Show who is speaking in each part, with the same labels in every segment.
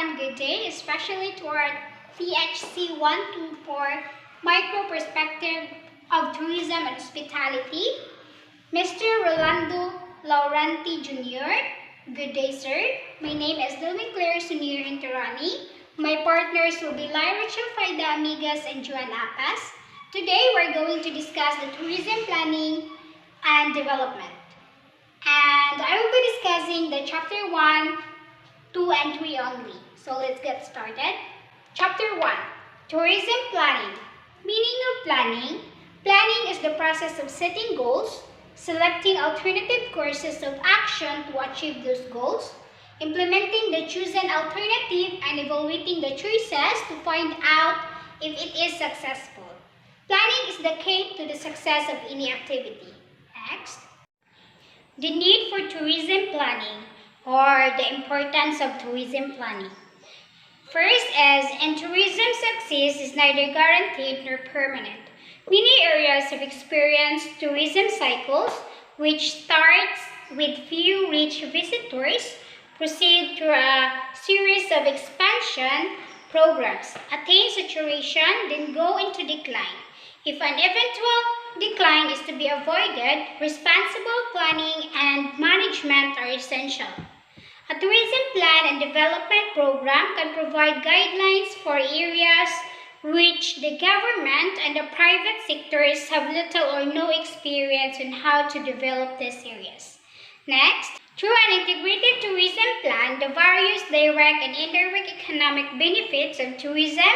Speaker 1: everyone, good day, especially to our THC-124 micro perspective of tourism and hospitality. Mr. Rolando Laurenti Jr., good day sir. My name is Lumi Claire Sunir Interani. My partners will be Lyra Chilfaida Amigas and Juan Apas. Today we're going to discuss the tourism planning and development. And I will be discussing the chapter 1, 2, and 3 only. So let's get started. Chapter 1, Tourism Planning. Meaning of planning. Planning is the process of setting goals, selecting alternative courses of action to achieve those goals, implementing the chosen alternative, and evaluating the choices to find out if it is successful. Planning is the key to the success of any activity. Next. The need for tourism planning, or the importance of tourism planning. First is, in tourism, success is neither guaranteed nor permanent. Many areas have experienced tourism cycles, which starts with few rich visitors, proceed through a series of expansion programs, attain saturation, then go into decline. If an eventual decline is to be avoided, responsible planning and management are essential. A tourism plan and development program can provide guidelines for areas which the government and the private sectors have little or no experience on how to develop these areas. Next, through an integrated tourism plan, the various direct and indirect economic benefits of tourism,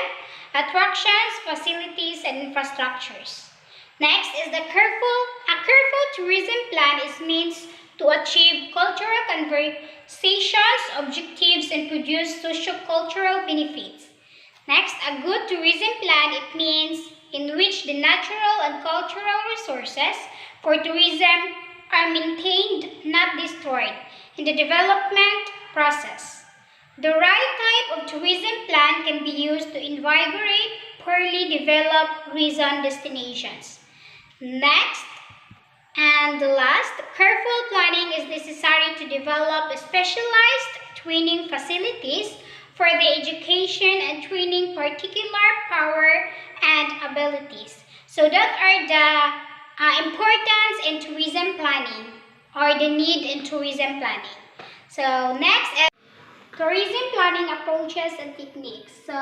Speaker 1: attractions, facilities, and infrastructures. Next is a careful tourism plan is means to achieve cultural conversations, objectives, and produce socio-cultural benefits. Next, a good tourism plan, it means in which the natural and cultural resources for tourism are maintained, not destroyed, in the development process. The right type of tourism plan can be used to invigorate poorly developed reason destinations. Next, and the last, careful planning is necessary to develop specialized training facilities for the education and training particular power and abilities. So that are the importance in tourism planning, or the need in tourism planning. So next is tourism planning approaches and techniques. So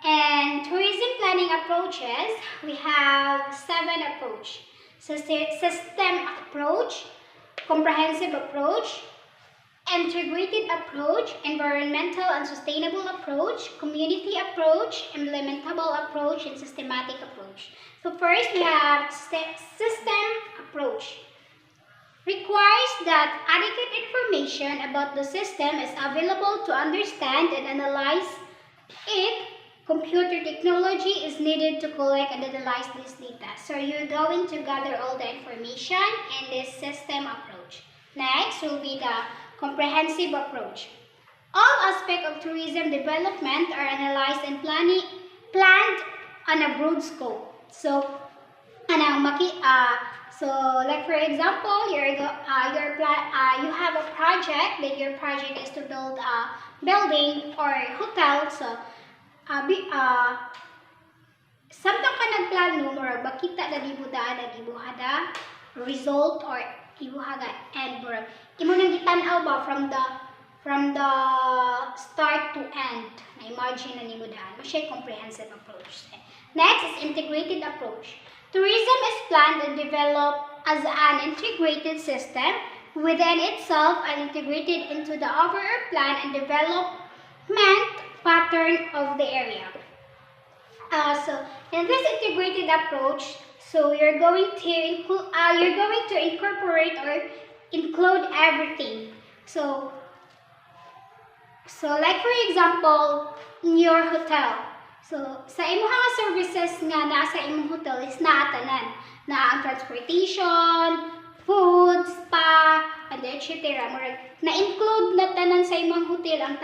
Speaker 1: in tourism planning approaches, we have 7 approaches. So system approach, comprehensive approach, integrated approach, environmental and sustainable approach, community approach, implementable approach, and systematic approach. So first we have system approach. Requires that adequate information about the system is available to understand and analyze it. Computer technology is needed to collect and analyze this data. So you're going to gather all the information in this system approach. Next will be the comprehensive approach. All aspects of tourism development are analyzed and planned on a broad scope. So, like for example, you have a project that your project is to build a building or hotel. So, samtang ka nagplano or bakita na ibuhada result or ibuhaga end bro. Imo nang gitanaw ba from the start to end. Na imagine na nimo daan. Masya comprehensive approach. Next is integrated approach. Tourism is planned and developed as an integrated system within itself and integrated into the overall plan and development pattern of the area. So in this integrated approach, so you're going to incorporate or include everything. So like for example, in your hotel. So sa imong services nga nasa imong hotel is naatanan na ang transportation, food, spa, and etc. Na-include na tanan sa imong hotel ang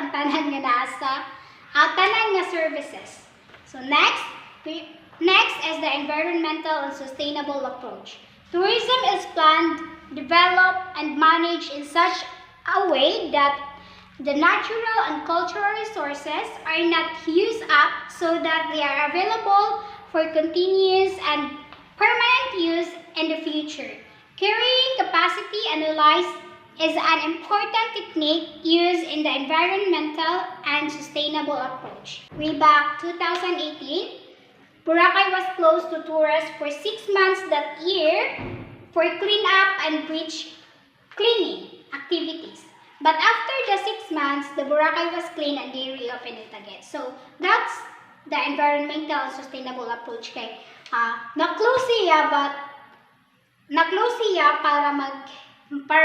Speaker 1: tanan nga nasa tanan nga services. So next is the environmental and sustainable approach. Tourism is planned, developed, and managed in such a way that The natural and cultural resources are not used up so that they are available for continuous and permanent use in the future. Carrying capacity analysis is an important technique used in the environmental and sustainable approach. Way back 2018, Boracay was closed to tourists for 6 months that year for cleanup and beach cleaning activities. But after the 6 months, the Boracay was clean and they reopened it again. So that's the environmental and sustainable approach kay na-close siya para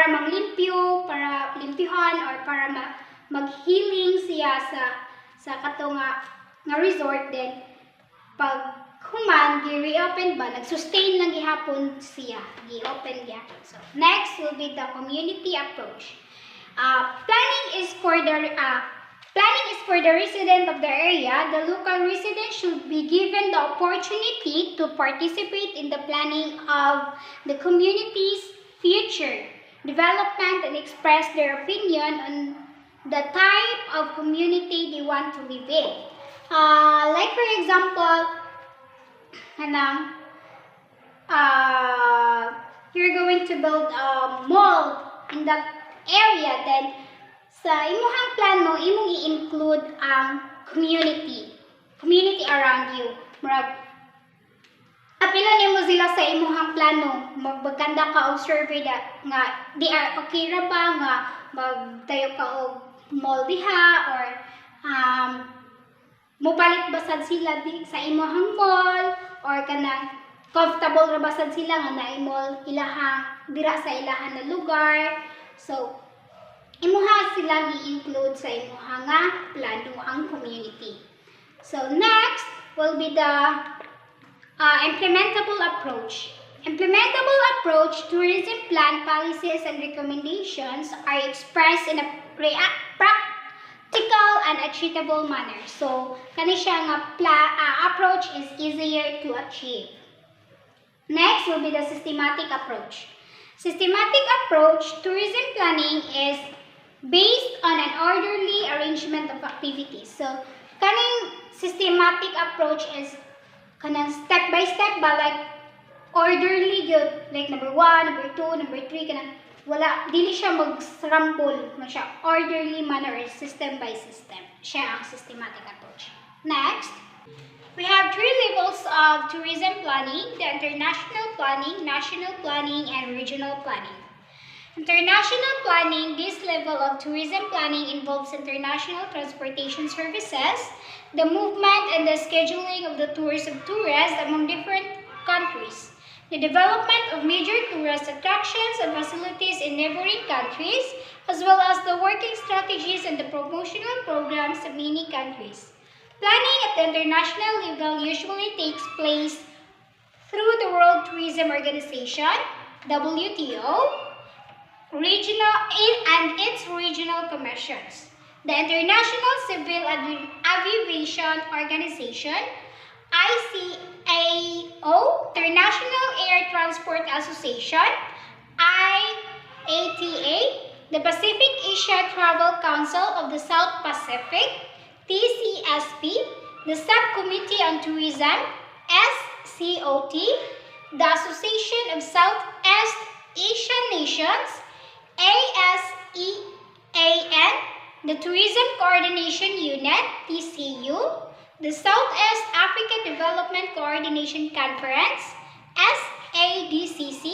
Speaker 1: maglimpyo, para limpyuhan or para mag-healing siya sa katong nga resort din. Pag human, gi-reopen ba, nag-sustain lang gihapon siya, gi-open gihapon. So, next will be the community approach. Planning is for the resident of the area. The local resident should be given the opportunity to participate in the planning of the community's future development and express their opinion on the type of community they want to live in. Like for example, you're going to build a mall in that area, then sa imuhang plano, imong i-include ang community around you. Murag, apila nimo sila sa imuhang plano, magbagkanda ka og survey nga di are okay ra ba nga magtayo ka og mall diha or mopalit ba sad sila sa imuhang mall or kanang comfortable ra ba sad sila nga naay mall ilahang dira sa ilahan na lugar. So imuha silang i-include sa imuha nga plano ang community. So next will be the implementable approach. Implementable approach, tourism plan policies and recommendations are expressed in a practical and achievable manner. So kani siya nga approach is easier to achieve. Next will be the systematic approach. Systematic approach, tourism planning is based on an orderly arrangement of activities. So kaning systematic approach is kanang step by step ba, like orderly gyud, like number 1, number 2, number 3, kanang wala dili siya magsramble, siya orderly manner, system by system. Siya ang systematic approach. Next, we have 3 levels of tourism planning: the international planning, national planning, and regional planning. International planning, this level of tourism planning involves international transportation services, the movement and the scheduling of the tours of tourists among different countries, the development of major tourist attractions and facilities in neighboring countries, as well as the working strategies and the promotional programs of many countries. Planning at the international level usually takes place through the World Tourism Organization, WTO, and its regional commissions. The International Civil Aviation Organization, ICAO, International Air Transport Association, IATA, the Pacific Asia Travel Council of the South Pacific, TCSP, the Subcommittee on Tourism, SCOT, the Association of Southeast Asian Nations, ASEAN, the Tourism Coordination Unit, TCU, the Southeast Africa Development Coordination Conference, SADCC,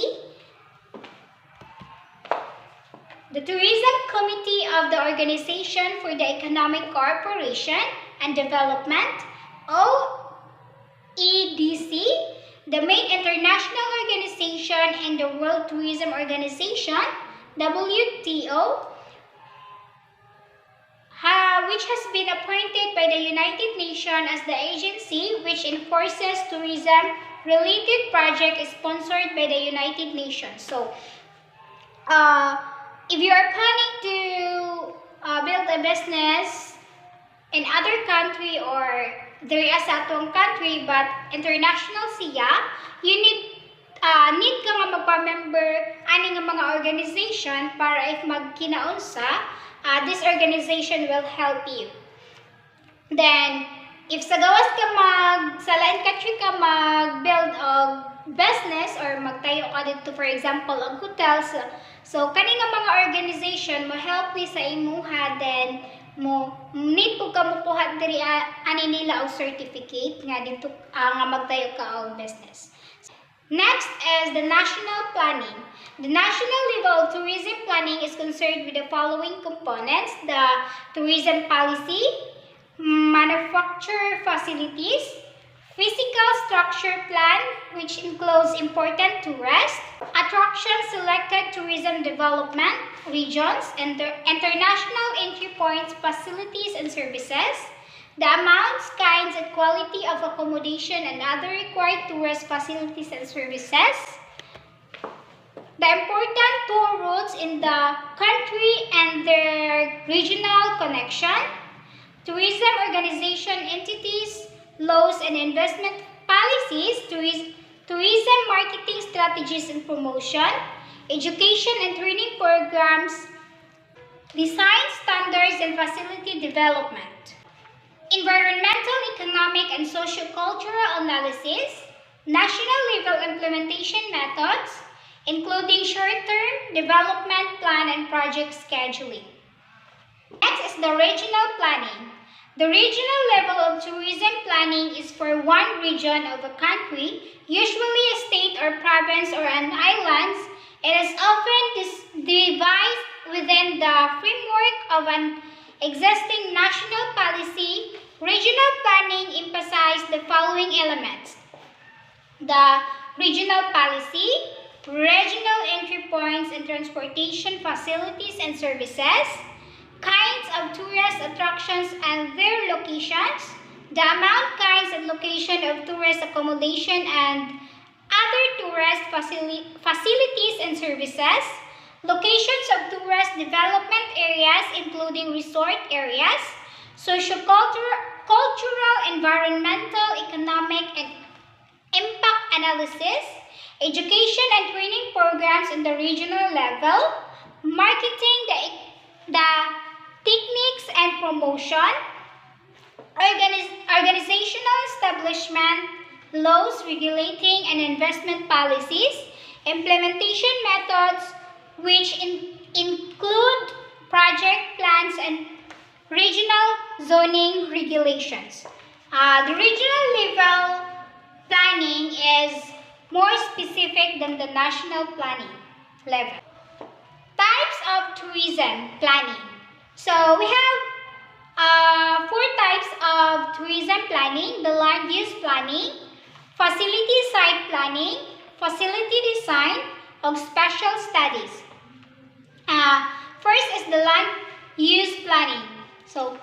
Speaker 1: the Tourism Committee of the Organization for the Economic Cooperation and Development, OEDC, the main international organization in the World Tourism Organization, WTO, which has been appointed by the United Nations as the agency which enforces tourism-related projects sponsored by the United Nations. So, if you are planning to build a business in other country or there is atong country but international siya, you need need ka nga magpa-member ani nga mga organization para if magkinaunsa, this organization will help you. Then, if sa gawas ka sa lain country ka mag-build og business or magtayo ka dito, for example, og hotels, so kani nga mga organization mo help ni sa imuha, then mo need po ka mukuha diri ani nila og certificate nga dito nga magtayo ka og business. Next is the national planning. The national level of tourism planning is concerned with the following components: the tourism policy, manufacture facilities, physical structure plan, which includes important tourist attractions, selected tourism development regions, and international entry points, facilities and services, the amounts, kinds, and quality of accommodation and other required tourist facilities and services, the important tour routes in the country and their regional connection, tourism organization entities, laws and investment policies, tourism marketing strategies and promotion, education and training programs, design standards and facility development, environmental, economic, and socio-cultural analysis, national level implementation methods, including short-term development plan and project scheduling. Next is the regional planning. The regional level of tourism planning is for one region of a country, usually a state or province or an island. It is often devised within the framework of an existing national policy. Regional planning emphasizes the following elements: the regional policy, regional entry points and transportation facilities and services, kinds of tourist attractions and their locations, the amount, kinds, and location of tourist accommodation and other tourist facilities and services, locations of tourist development areas including resort areas, socio-cultural, environmental, economic, and impact analysis, education and training programs in the regional level, marketing, the techniques and promotion, organizational establishment, laws regulating and investment policies, implementation methods, which include project plans and regional zoning regulations. The regional level planning is more specific than the national planning level. Types of tourism planning. So we have 4 types of tourism planning: the land use planning, facility site planning, facility design, and special studies. First is the land use planning. So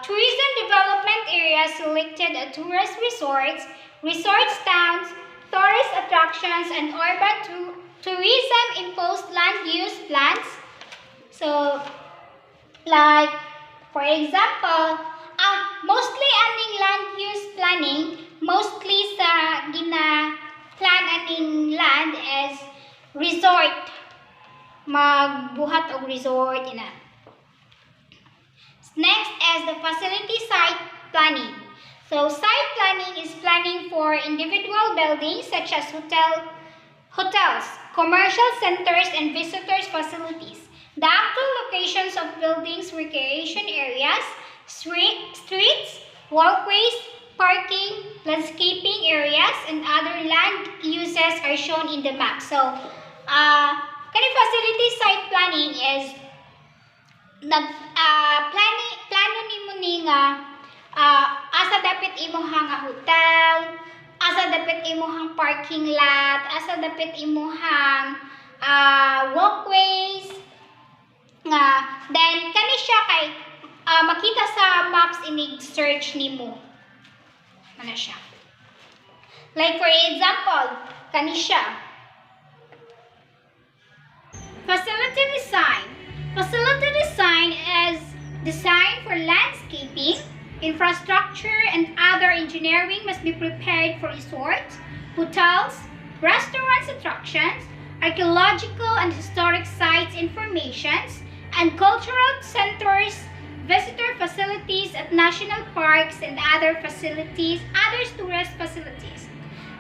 Speaker 1: tourism development areas selected at tourist resorts, resort towns, tourist attractions, and urban tourism imposed land use plans. So, like, for example, mostly aning land use planning, mostly sa gina-plan aning land is resort. Magbuhat og resort, ina. Next is the facility site planning. So, site planning is planning for individual buildings such as hotels, commercial centers, and visitors facilities. The actual locations of buildings, recreation areas, streets, walkways, parking, landscaping areas, and other land uses are shown in the map. So, facility site planning is plano nimo ni nga asa dapat imuhang hotel, asa dapat imuhang parking lot, asa dapat imuhang walkways nga, then kani siya kay makita sa maps inig search nimo. Ano siya? Like for example, kani siya. Facility design. Facility design is design for landscaping, infrastructure, and other engineering must be prepared for resorts, hotels, restaurants attractions, archaeological and historic sites informations, and cultural centers, visitor facilities at national parks and other tourist facilities.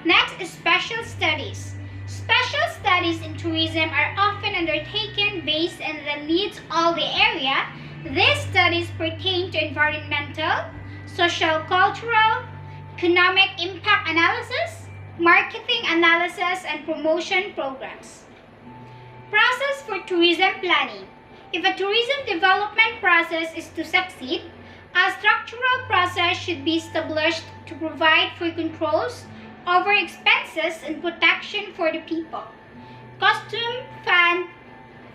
Speaker 1: Next is special studies. Special studies in tourism are often undertaken based on the needs of the area. These studies pertain to environmental, social, cultural, economic impact analysis, marketing analysis, and promotion programs. Process for tourism planning. If a tourism development process is to succeed, a structural process should be established to provide for controls over expenses and protection for the people, costume,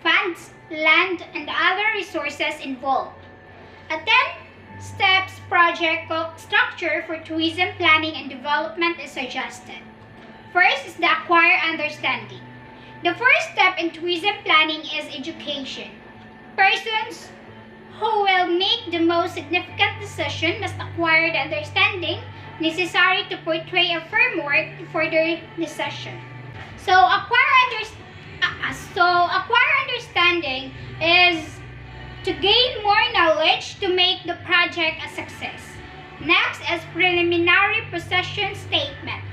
Speaker 1: funds, land, and other resources involved. A 10 steps project structure for tourism planning and development is suggested. First is the acquire understanding. The first step in tourism planning is education. Persons who will make the most significant decision must acquire the understanding necessary to portray a framework for their decision. So acquire understanding is to gain more knowledge to make the project a success. Next is preliminary position statement.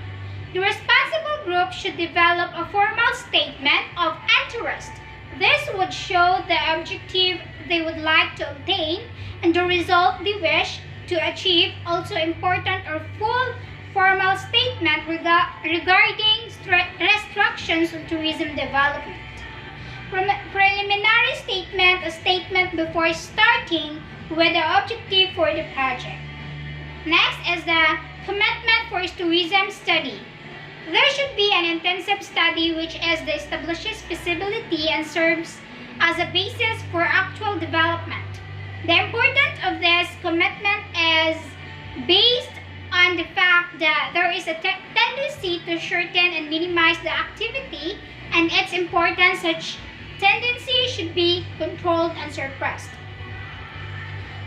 Speaker 1: The responsible group should develop a formal statement of interest. This would show the objective they would like to obtain and the result they wish to achieve. Also important or full formal statement regarding restrictions on tourism development. Preliminary statement, a statement before starting with the objective for the project. Next is the commitment for tourism study. There should be an intensive study which establishes feasibility and serves as a basis for actual development. The importance of this commitment is based on the fact that there is a tendency to shorten and minimize the activity, and its importance such tendency should be controlled and suppressed.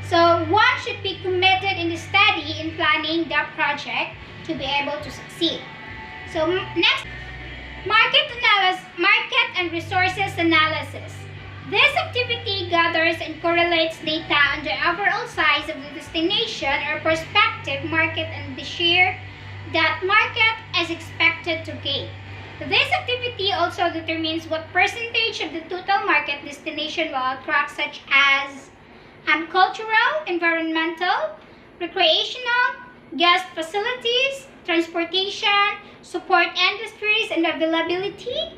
Speaker 1: So one should be committed in the study in planning the project to be able to succeed. So next, market and resources analysis. This activity gathers and correlates data on the overall size of the destination or prospective market and the share that market is expected to gain. This activity also determines what percentage of the total market destination will attract, such as cultural, environmental, recreational, guest facilities, transportation, support industries, and availability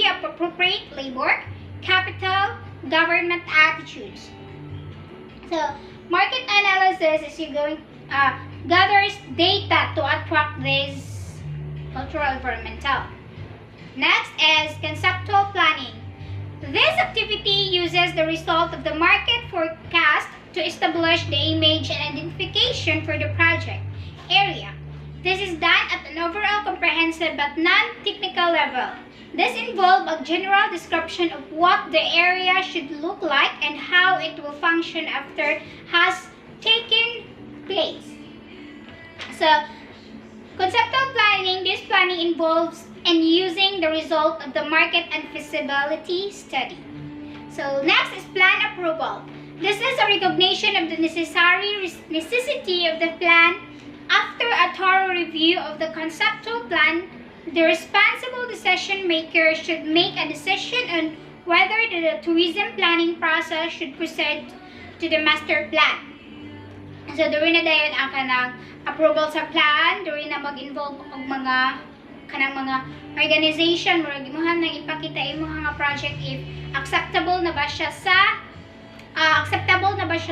Speaker 1: of appropriate labor, capital, government attitudes. So, market analysis is gathers data to attract this cultural environmental. Next is conceptual planning. This activity uses the result of the market forecast to establish the image and identification for the project area. This is done at an overall comprehensive but non-technical level. This involves a general description of what the area should look like and how it will function after it has taken place. So, conceptual planning, this planning involves in using the result of the market and feasibility study. So, next is plan approval. This is a recognition of the necessity of the plan. After a thorough review of the conceptual plan, the responsible decision maker should make a decision on whether the tourism planning process should proceed to the master plan. So, doon na dayon ang kanang approval sa plan, doon na mag-involve ang mga organization, murag imuhan nang ipakita imuha nga project if acceptable na ba siya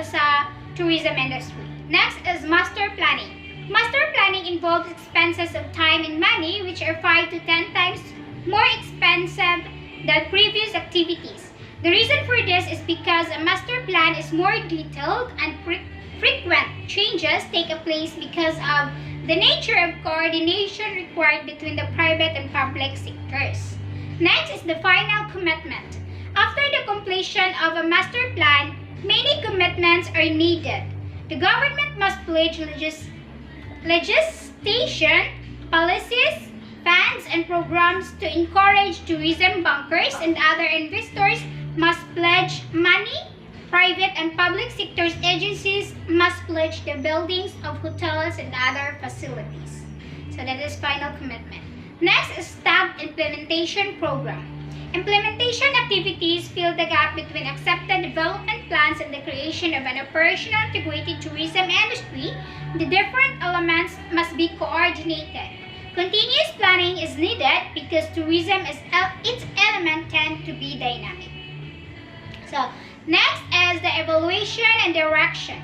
Speaker 1: sa tourism industry. Next is master planning. Master planning involves expenses of time and money which are 5 to 10 times more expensive than previous activities. The reason for this is because a master plan is more detailed and frequent changes take place because of the nature of coordination required between the private and public sectors. Next is the final commitment. After the completion of a master plan, many commitments are needed. The government must pledge legislation, policies, Funds and programs to encourage tourism bankers and other investors must pledge money. Private and public sectors agencies must pledge the buildings of hotels and other facilities. So that is final commitment. Next is STAB implementation program. Implementation activities fill the gap between accepted development plans and the creation of an operational integrated tourism industry. The different elements must be coordinated. Continuous planning is needed because tourism is its element tend to be dynamic. So next is the evaluation and direction.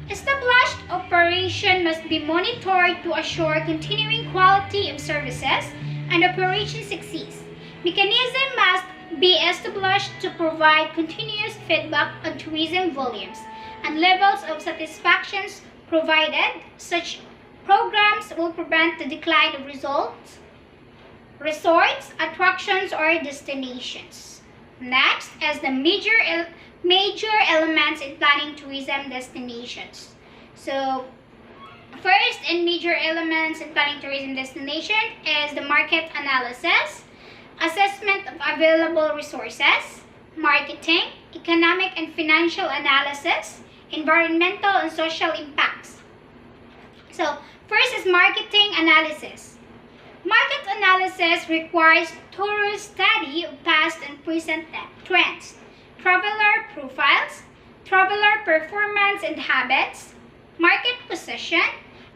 Speaker 1: Established operation must be monitored to assure continuing quality of services and operation success. Mechanism must be established to provide continuous feedback on tourism volumes and levels of satisfactions provided. Such programs will prevent the decline of resorts, attractions, or destinations. Next is the major elements in planning tourism destinations. So, first in major elements in planning tourism destination is the market analysis, assessment of available resources, marketing, economic and financial analysis, environmental and social impacts. So, first is marketing analysis. Market analysis requires thorough study of past and present trends, traveler profiles, traveler performance and habits, market position,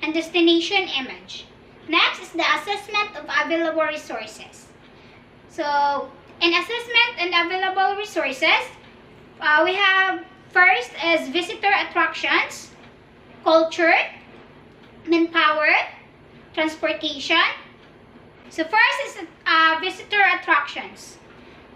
Speaker 1: and destination image. Next is the assessment of available resources. So, in assessment and available resources, we have first is visitor attractions, culture, manpower, transportation. So first is visitor attractions.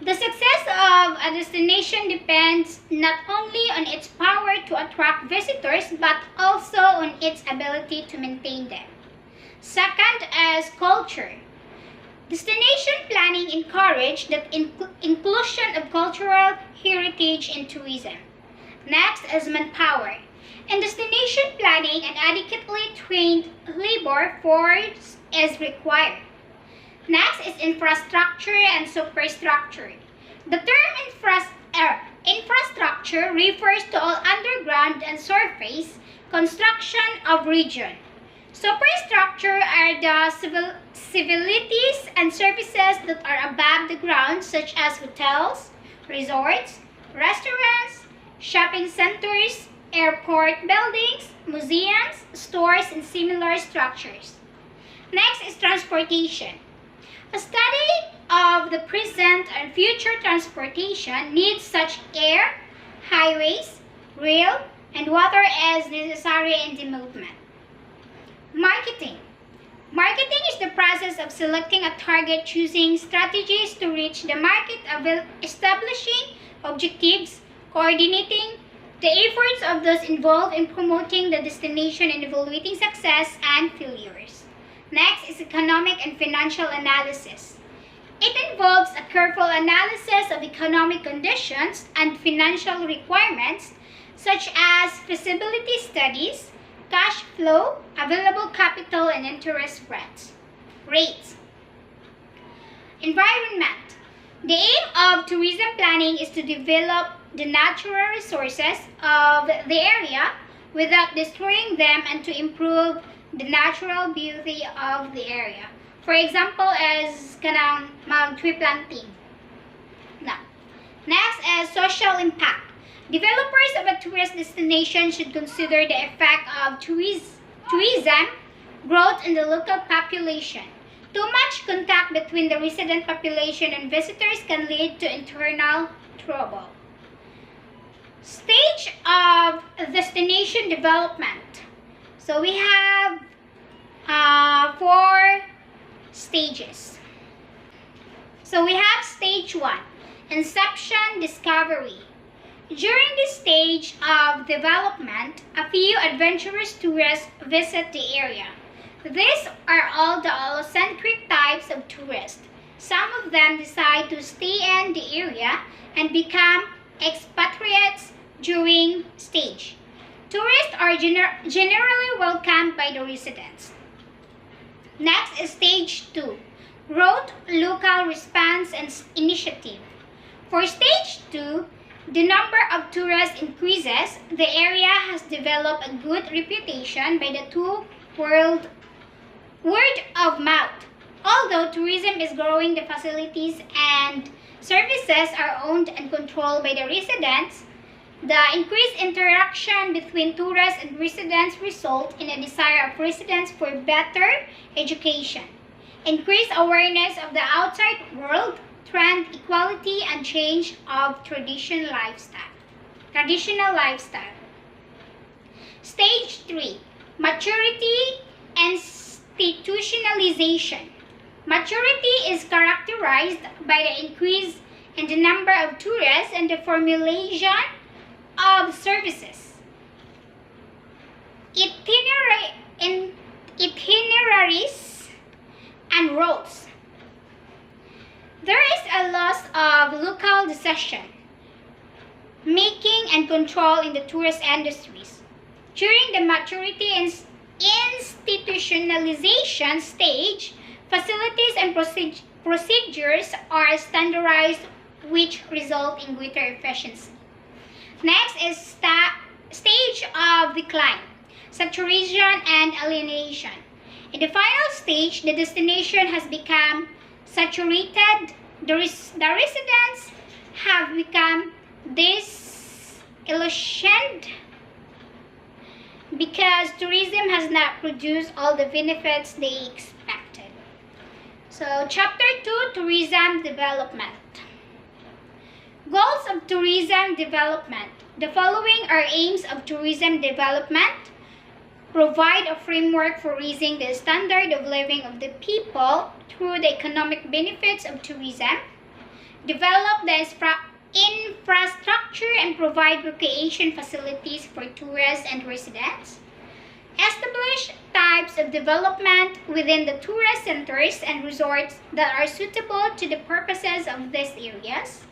Speaker 1: The success of a destination depends not only on its power to attract visitors but also on its ability to maintain them. Second is culture. Destination planning encourages the inclusion of cultural heritage in tourism. Next is manpower. In destination planning, an adequately trained labor force is required. Next is infrastructure and superstructure. The term infrastructure refers to all underground and surface construction of region. Superstructure are the civilities and services that are above the ground, such as hotels, resorts, restaurants, shopping centers, airport buildings, museums, stores, and similar structures. Next is transportation. A study of the present and future transportation needs such air, highways, rail, and water as necessary in the movement. Marketing. Marketing is the process of selecting a target, choosing strategies to reach the market, establishing objectives, coordinating the efforts of those involved in promoting the destination and evaluating success and failures. Next is economic and financial analysis. It involves a careful analysis of economic conditions and financial requirements such as feasibility studies, cash flow, available capital, and interest rates. Environment. The aim of tourism planning is to develop the natural resources of the area without destroying them and to improve the natural beauty of the area. For example, as kanang mag-tree planting. Next is social impact. Developers of a tourist destination should consider the effect of tourism growth in the local population. Too much contact between the resident population and visitors can lead to internal trouble. Stage of destination development. So we have 4 stages. So we have stage 1, inception discovery. During this stage of development, a few adventurous tourists visit the area. These are all the allocentric types of tourists. Some of them decide to stay in the area and become expatriates during stage. Tourists are generally welcomed by the residents. Next is stage 2, growth, local response, and initiative. For stage 2, the number of tourists increases. The area has developed a good reputation by the word of mouth. Although tourism is growing, the facilities and services are owned and controlled by the residents. The increased interaction between tourists and residents result in a desire of residents for better education, increased awareness of the outside world, trend equality, and change of traditional lifestyle. Stage 3, maturity and institutionalization. Maturity is characterized by the increase in the number of tourists and the formulation of services, itineraries, and routes. There is a loss of local decision making and control in the tourist industries. During the maturity and institutionalization stage, facilities and procedures are standardized, which result in greater efficiency. Next is stage of decline, saturation, and alienation. In the final stage, the destination has become saturated. The residents have become disillusioned because tourism has not produced all the benefits they expected. So, Chapter 2, Tourism Development. Goals of tourism development. The following are aims of tourism development: provide a framework for raising the standard of living of the people through the economic benefits of tourism, develop the infrastructure and provide recreation facilities for tourists and residents, establish types of development within the tourist centers and resorts that are suitable to the purposes of these areas,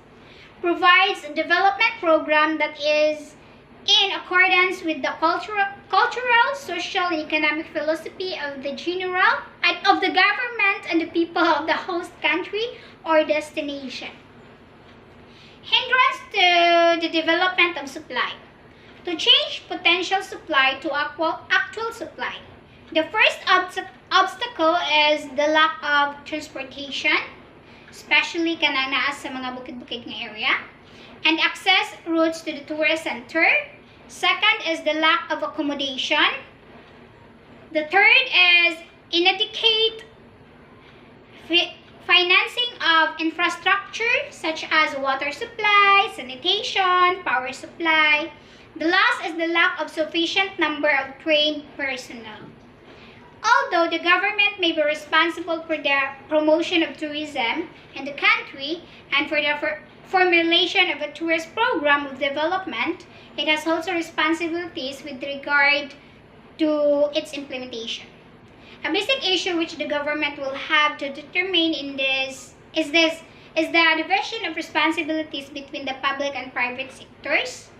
Speaker 1: provides a development program that is in accordance with the cultural, social, and economic philosophy of the government and the people of the host country or destination. Hindrance to the development of supply. To change potential supply to actual supply. The first obstacle is the lack of transportation, especially kanang naa sa mga bukid-bukid nga area, and access routes to the tourist center. Second is the lack of accommodation. The third is inadequate financing of infrastructure such as water supply, sanitation, power supply. The last is the lack of sufficient number of trained personnel. Although the government may be responsible for the promotion of tourism in the country and for the formulation of a tourist program of development, it has also responsibilities with regard to its implementation. A basic issue which the government will have to determine in this is the division of responsibilities between the public and private sectors.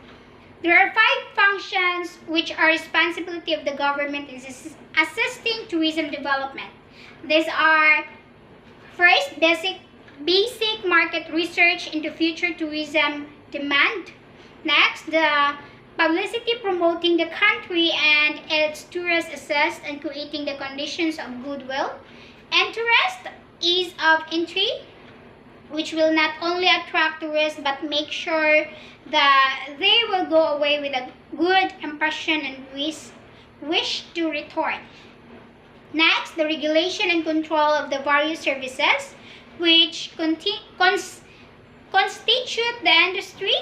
Speaker 1: There are 5 functions which are responsibility of the government in assisting tourism development. These are: first, basic market research into future tourism demand. Next, the publicity promoting the country and its tourists assessed and creating the conditions of goodwill. Interest, ease of entry, which will not only attract tourists but make sure that they will go away with a good impression and wish to return. Next, the regulation and control of the various services which constitute the industry,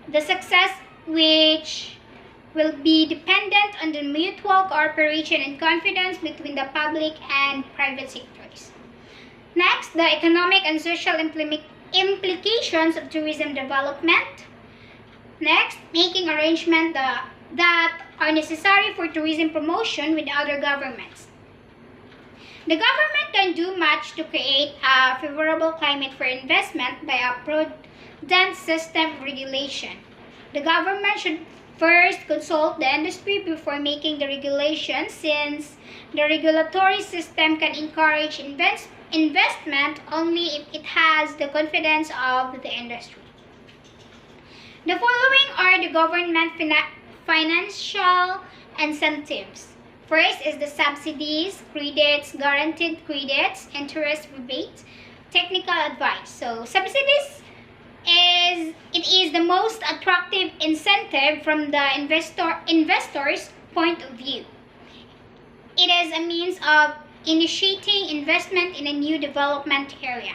Speaker 1: the success which will be dependent on the mutual cooperation and confidence between the public and private sectors. Next, the economic and social implications of tourism development. Next, making arrangements that are necessary for tourism promotion with other governments. The government can do much to create a favorable climate for investment by a prudent system of regulation. The government should First, consult the industry before making the regulations, since the regulatory system can encourage investment only if it has the confidence of the industry. The following are the government financial incentives. First is the subsidies, credits, guaranteed credits, interest rebates, technical advice. So subsidies is the most attractive incentive from the investor's point of view. It is a means of initiating investment in a new development area.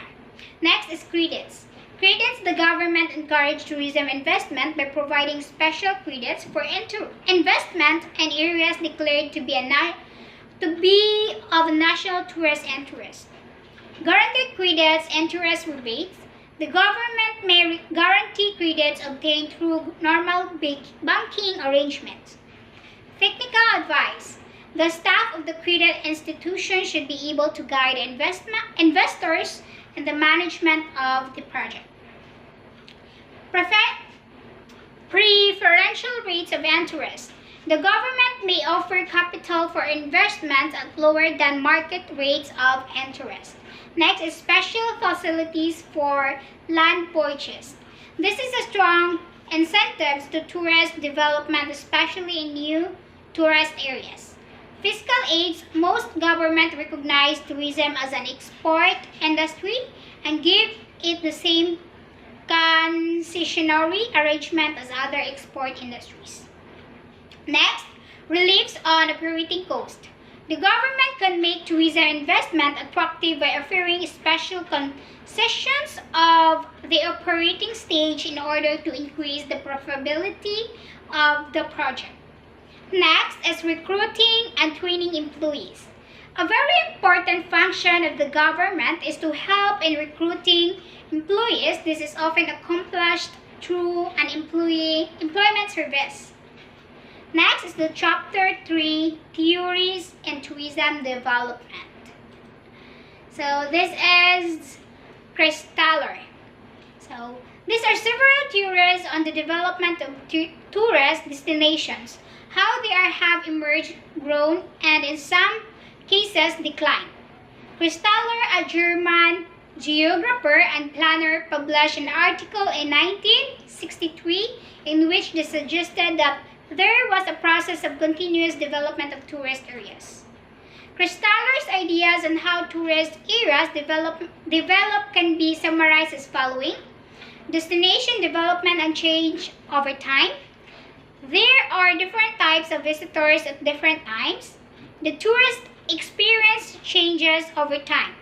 Speaker 1: Next is credits. Credits, the government encourages tourism investment by providing special credits for investment in areas declared to be of national tourist interest. Guaranteed credits, interest rebates. The government may guarantee credits obtained through normal banking arrangements. Technical advice. The staff of the credit institution should be able to guide investors in the management of the project. Preferential rates of interest. The government may offer capital for investments at lower than market rates of interest. Next is special facilities for land purchase. This is a strong incentive to tourist development, especially in new tourist areas. Fiscal aids. Most governments recognize tourism as an export industry and give it the same concessionary arrangement as other export industries. Next, reliefs on operating cost. The government can make tourism investment attractive by offering special concessions of the operating stage in order to increase the profitability of the project. Next is recruiting and training employees. A very important function of the government is to help in recruiting employees. This is often accomplished through an employment service. Next is the Chapter 3, Theories in Tourism Development. So this is Chrysler. So these are several theories on the development of tourist destinations, how they have emerged, grown, and in some cases declined. Chrysler, a German geographer and planner, published an article in 1963 in which they suggested that there was a process of continuous development of tourist areas. Chrysler's ideas on how tourist areas develop can be summarized as following. Destination development and change over time. There are different types of visitors at different times. The tourist experience changes over time.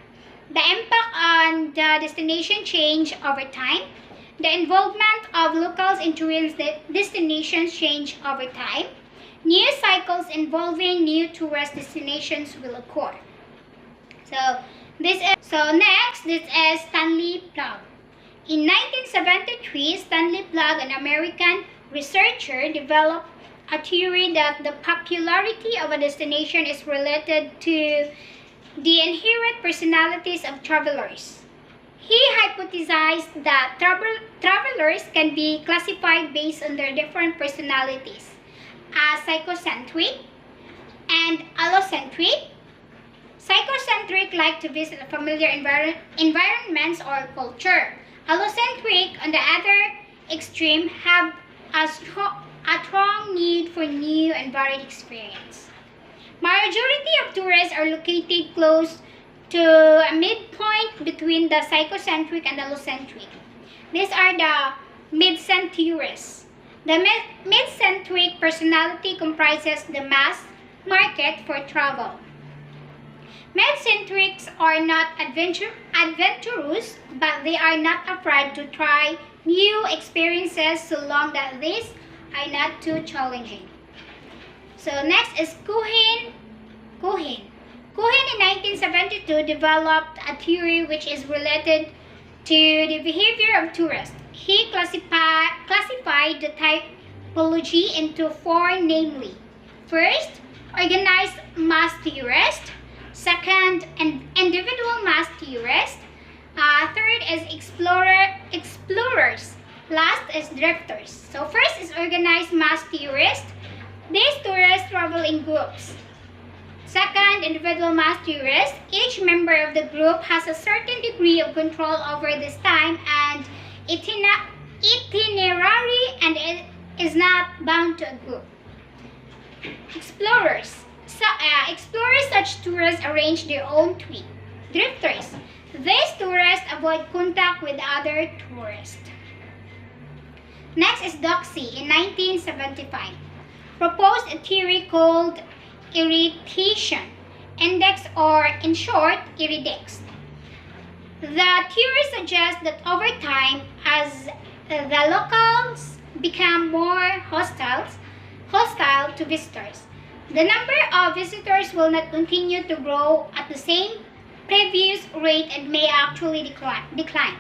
Speaker 1: The impact on the destination change over time. The involvement of locals in tourist destinations change over time. New cycles involving new tourist destinations will occur. Next, this is Stanley Plug. In 1973, Stanley Plug, an American researcher, developed a theory that the popularity of a destination is related to the inherent personalities of travelers. He hypothesized that travelers can be classified based on their different personalities as psychocentric and allocentric. Psychocentric like to visit a familiar environments or culture. Allocentric, on the other extreme, have a strong need for new and varied experience. Majority of tourists are located close to a midpoint between the psychocentric and allocentric. These are the mid-centrists. The mid-centric personality comprises the mass market for travel. Mid-centrics are not adventurous, but they are not afraid to try new experiences so long that these are not too challenging. So next is Cohen. Cohen in 1972 developed a theory which is related to the behavior of tourists. He classified the typology into four, namely: first, organized mass tourist; second, individual mass tourist; third is explorers Last is drifters. So first is organized mass tourists. These tourists travel in groups. Second, individual mass tourists. Each member of the group has a certain degree of control over this time and itinerary and it is not bound to a group. Explorers. Explorers such tourists arrange their own trip. Drifters. These tourists avoid contact with other tourists. Next is Doxey in 1975. Proposed a theory called irritation index, or in short, Iridex. The theory suggests that over time, as the locals become more hostile to visitors, the number of visitors will not continue to grow at the same previous rate and may actually decline.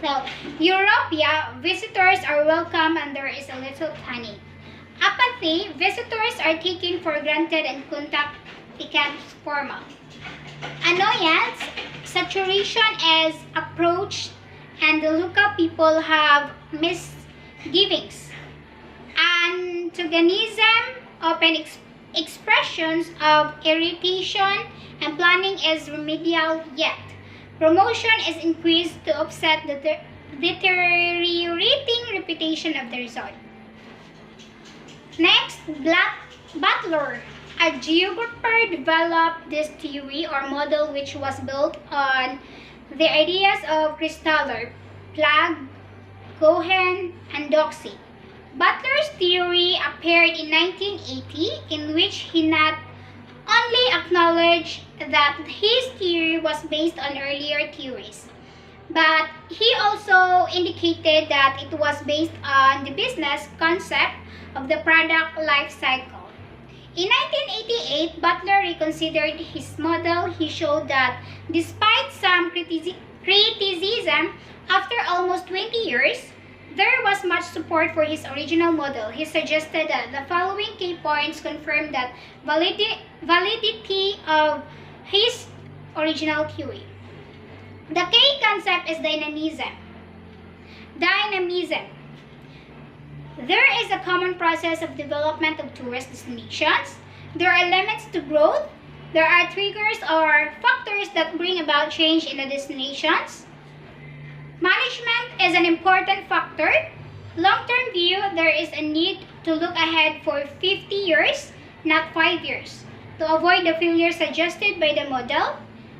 Speaker 1: So, Europea, visitors are welcome and there is a little panic. Apathy, visitors are taken for granted and contact becomes formal. Annoyance, saturation is approached and the local people have misgivings. Antagonism, open expressions of irritation and planning is remedial yet. Promotion is increased to offset the deteriorating reputation of the resort. Next, Butler, a geographer, developed this theory or model which was built on the ideas of Christaller, Plagg, Cohen, and Doxey. Butler's theory appeared in 1980, in which he not only acknowledged that his theory was based on earlier theories, but he also indicated that it was based on the business concept of the product life cycle. In 1988, Butler reconsidered his model. He showed that despite some criticism, after almost 20 years, there was much support for his original model. He suggested that the following key points confirm that validity of his original theory. The key concept is dynamism. There is a common process of development of tourist destinations. There are limits to growth. There are triggers or factors that bring about change in the destinations. Management is an important factor. Long-term view, there is a need to look ahead for 50 years, not 5 years, to avoid the failure suggested by the model.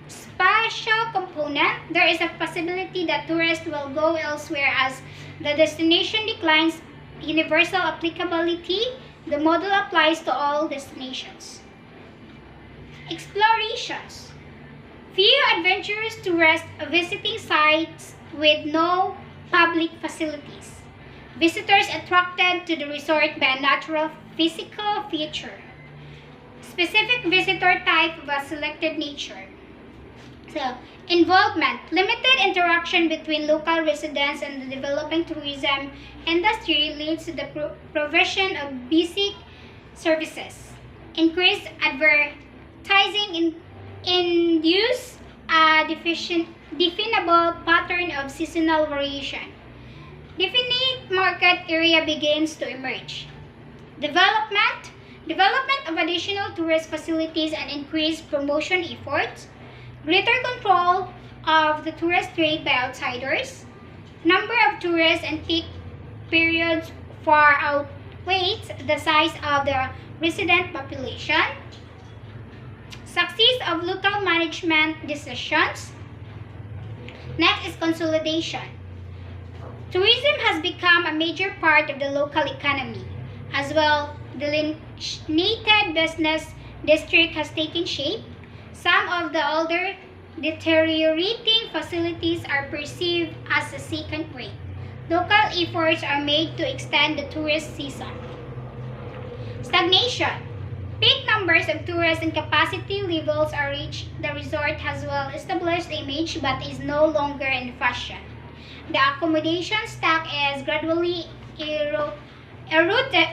Speaker 1: Spatial component, there is a possibility that tourists will go elsewhere as the destination declines. Universal applicability, the model applies to all destinations. Explorations. Few adventurous tourists visiting sites with no public facilities. Visitors attracted to the resort by a natural physical feature. Specific visitor type of a selected nature. So, involvement. Limited interaction between local residents and the developing tourism industry leads to the provision of basic services. Increased advertising induce a definable pattern of seasonal variation. Definite market area begins to emerge. Development of additional tourist facilities and increased promotion efforts. Greater control of the tourist trade by outsiders. Number of tourists and peak periods far outweighs the size of the resident population. Success of local management decisions. Next is consolidation. Tourism has become a major part of the local economy. As well, delineated business district has taken shape. Some of the older deteriorating facilities are perceived as a second rate. Local efforts are made to extend the tourist season. Stagnation. Peak numbers of tourists and capacity levels are reached. The resort has well-established image but is no longer in fashion. The accommodation stock is gradually eroded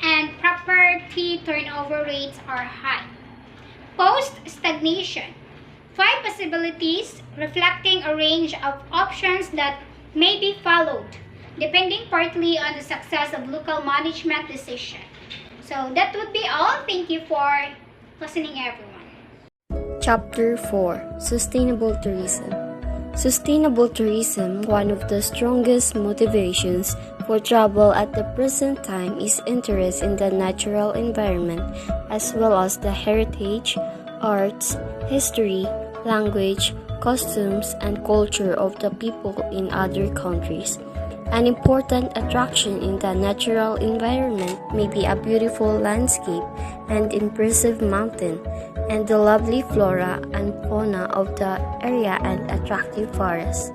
Speaker 1: and property turnover rates are high. Post-stagnation. 5 possibilities reflecting a range of options that may be followed, depending partly on the success of local management decision. So that would be all. Thank you for listening, everyone.
Speaker 2: Chapter 4: Sustainable Tourism. Sustainable tourism, one of the strongest motivations for travel at the present time, is interest in the natural environment as well as the heritage, arts, history, language, customs, and culture of the people in other countries. An important attraction in the natural environment may be a beautiful landscape and impressive mountain, and the lovely flora and fauna of the area and attractive forests.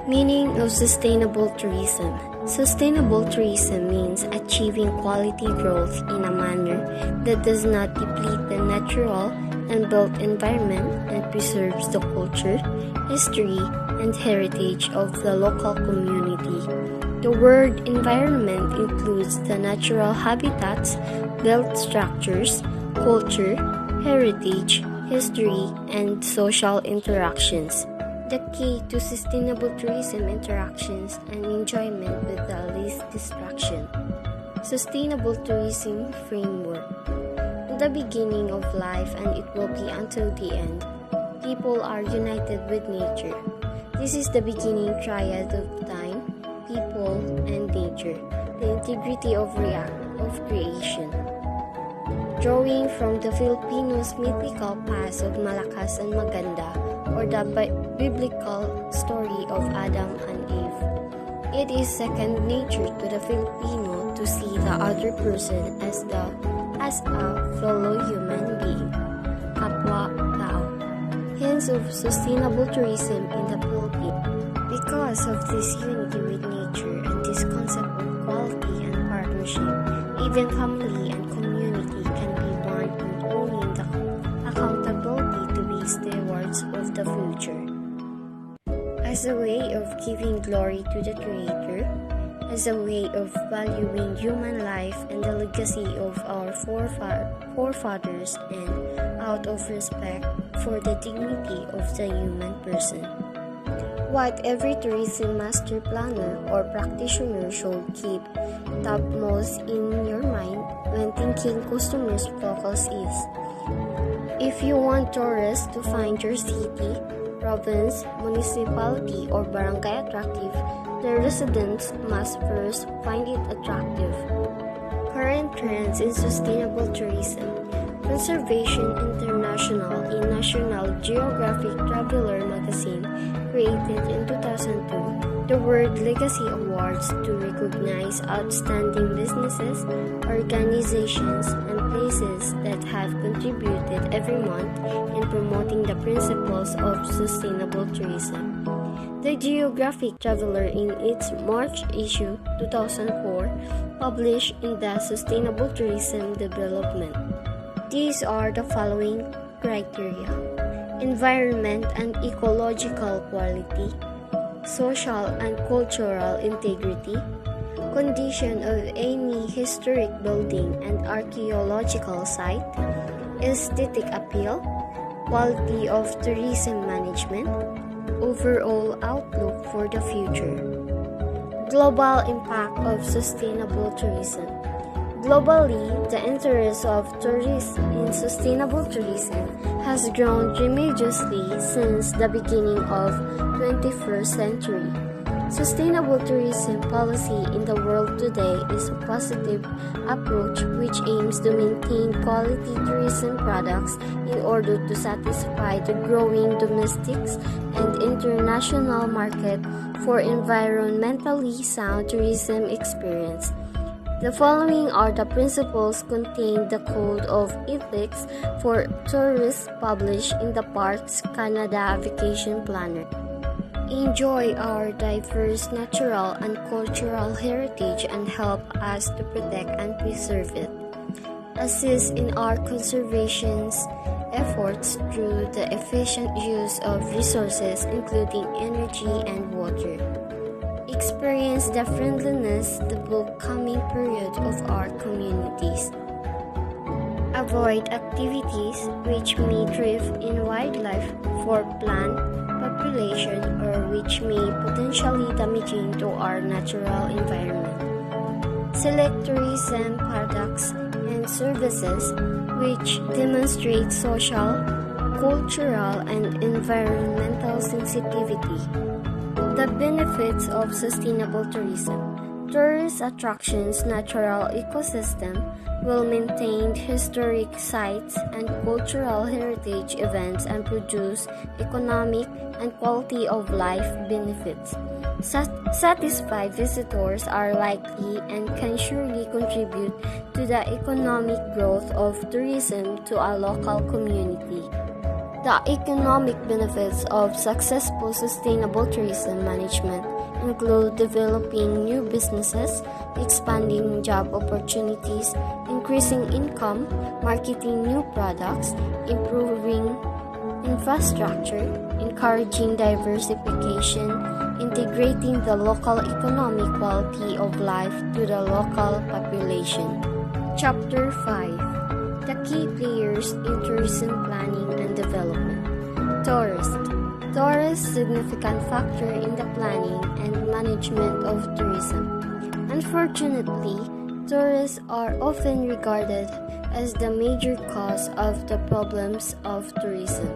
Speaker 2: Meaning of sustainable tourism. Sustainable tourism means achieving quality growth in a manner that does not deplete the natural and built environment and preserves the culture, history, and heritage of the local community. The word environment includes the natural habitats, built structures, culture, heritage, history, and social interactions. The key to sustainable tourism interactions and enjoyment with the least distraction. Sustainable tourism framework. In the beginning of life, and it will be until the end, people are united with nature. This is the beginning triad of time, people, and nature, the integrity of creation. Drawing from the Filipinos' mythical past of Malakas and Maganda, or the biblical story of Adam and Eve. It is second nature to the Filipino to see the other person as a fellow human being, kapwa tao. Hence of sustainable tourism in the Philippines. Because of this unity with nature and this concept of quality and partnership, even family and community can be born in owning the accountability to be stewards of the future. As a way of giving glory to the Creator, as a way of valuing human life and the legacy of our forefathers, and out of respect for the dignity of the human person. What every tourism master planner or practitioner should keep topmost in your mind when thinking customers' focus is: if you want tourists to find your city, province, municipality, or barangay attractive, the residents must first find it attractive. Current trends in sustainable tourism. Conservation International, a National Geographic Traveler magazine created in 2002, the World Legacy Awards to recognize outstanding businesses, organizations, and places that have contributed every month in promoting the principles of sustainable tourism. The Geographic Traveler, in its March issue 2004, published in the Sustainable Tourism Development. These are the following criteria: environment and ecological quality, social and cultural integrity, condition of any historic building and archaeological site, aesthetic appeal, quality of tourism management, overall outlook for the future. Global impact of sustainable tourism. Globally, the interest of tourists in sustainable tourism has grown tremendously since the beginning of 21st century. Sustainable tourism policy in the world today is a positive approach which aims to maintain quality tourism products in order to satisfy the growing domestic and international market for environmentally sound tourism experience. The following are the principles contained in the Code of Ethics for Tourists published in the Parks Canada Vacation Planner. Enjoy our diverse natural and cultural heritage and help us to protect and preserve it. Assist in our conservation efforts through the efficient use of resources including energy and water. Experience the friendliness, the welcoming period of our communities. Avoid activities which may drift in wildlife for plant population or which may potentially damaging to our natural environment. Select tourism products and services which demonstrate social, cultural, and environmental sensitivity. The benefits of sustainable tourism. Tourist attractions natural ecosystem will maintain historic sites and cultural heritage events and produce economic and quality of life benefits. Satisfied visitors are likely and can surely contribute to the economic growth of tourism to a local community. The economic benefits of successful sustainable tourism management include developing new businesses, expanding job opportunities, increasing income, marketing new products, improving infrastructure, encouraging diversification, integrating the local economic quality of life to the local population. Chapter 5. The key players in tourism planning and development. Tourists significant factor in the planning and management of tourism. Unfortunately, tourists are often regarded as the major cause of the problems of tourism.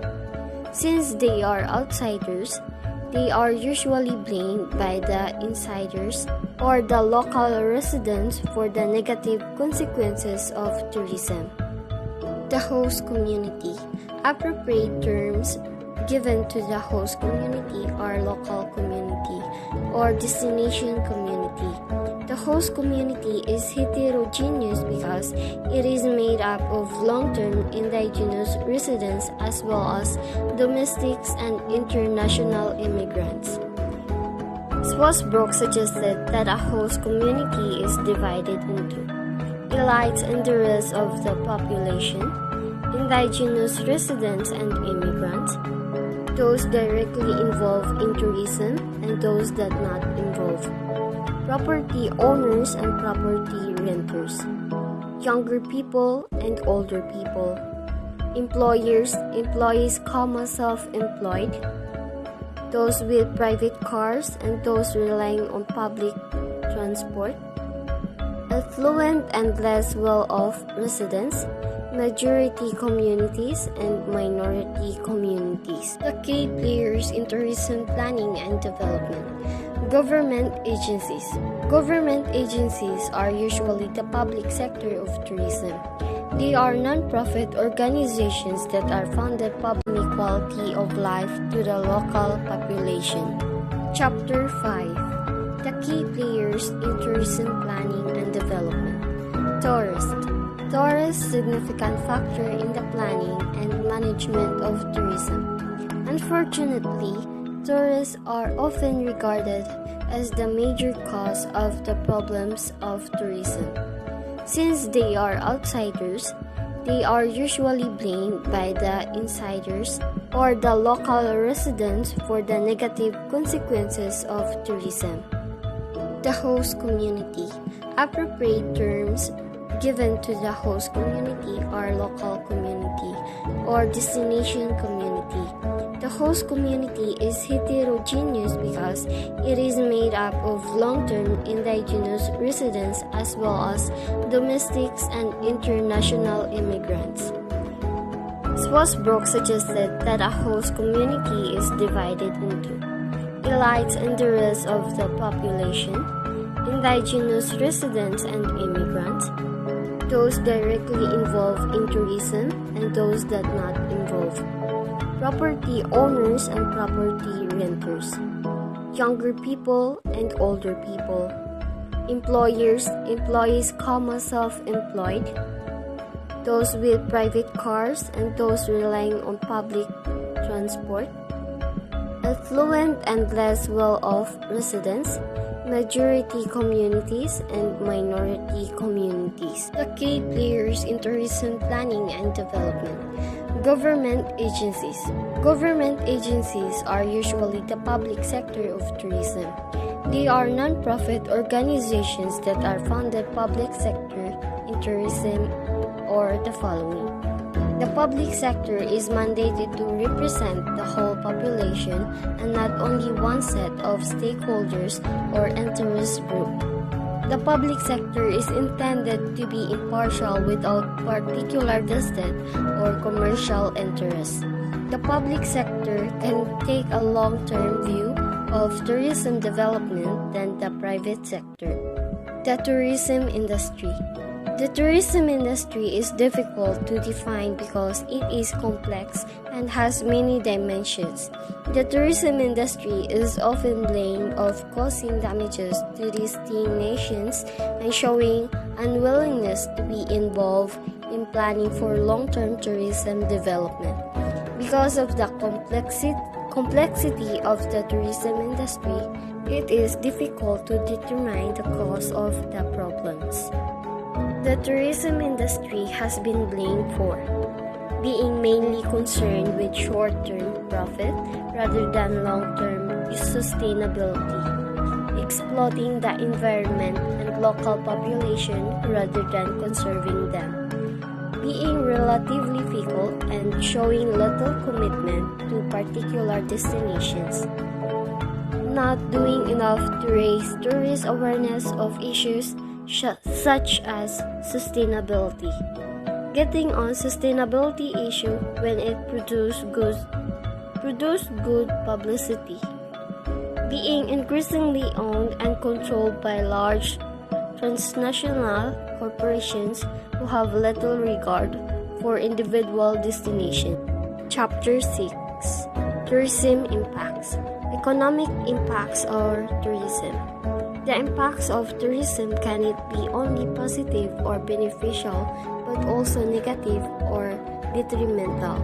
Speaker 2: Since they are outsiders, they are usually blamed by the insiders or the local residents for the negative consequences of tourism. The host community. Appropriate terms given to the host community are local community or destination community. The host community is heterogeneous because it is made up of long-term indigenous residents as well as domestics and international immigrants. Swasbrook suggested that a host community is divided into elites and the rest of the population, indigenous residents and immigrants, those directly involved in tourism and those that not involved, property owners and property renters, younger people and older people, employees, self-employed, those with private cars and those relying on public transport, affluent and less well-off residents, majority communities, and minority communities. The key players in tourism planning and development. Government agencies. Government agencies are usually the public sector of tourism. They are non-profit organizations that are funded public quality of life to the local population. Chapter 5. The key players in tourism planning and development. Tourists significant factor in the planning and management of tourism. Unfortunately, tourists are often regarded as the major cause of the problems of tourism. Since they are outsiders, they are usually blamed by the insiders or the local residents for the negative consequences of tourism. The host community. Appropriate terms given to the host community are local community or destination community. The host community is heterogeneous because it is made up of long-term indigenous residents as well as domestics and international immigrants. Swasbrook suggested that a host community is divided into elites and the rest of the population, indigenous residents and immigrants, those directly involved in tourism and those that not involved, property owners and property renters, younger people and older people, employees, self-employed, those with private cars and those relying on public transport, affluent and less well-off residents, majority communities, and minority communities. The key players in tourism planning and development. Government agencies. Government agencies are usually the public sector of tourism. They are non-profit organizations that are funded public sector in tourism or the following. The public sector is mandated to represent the whole population and not only one set of stakeholders or interest group. The public sector is intended to be impartial without particular vested or commercial interests. The public sector can take a long-term view of tourism development than the private sector. The tourism industry. The tourism industry is difficult to define because it is complex and has many dimensions. The tourism industry is often blamed of causing damages to destinations and showing unwillingness to be involved in planning for long-term tourism development. Because of the complexity of the tourism industry, it is difficult to determine the cause of the problems. The tourism industry has been blamed for being mainly concerned with short-term profit rather than long-term sustainability, exploiting the environment and local population rather than conserving them, being relatively fickle and showing little commitment to particular destinations, not doing enough to raise tourist awareness of issues such as sustainability, getting on sustainability issue when it produces good publicity, being increasingly owned and controlled by large transnational corporations who have little regard for individual destination. Chapter 6. Tourism Impacts. Economic impacts of tourism. The impacts of tourism cannot be only positive or beneficial, but also negative or detrimental.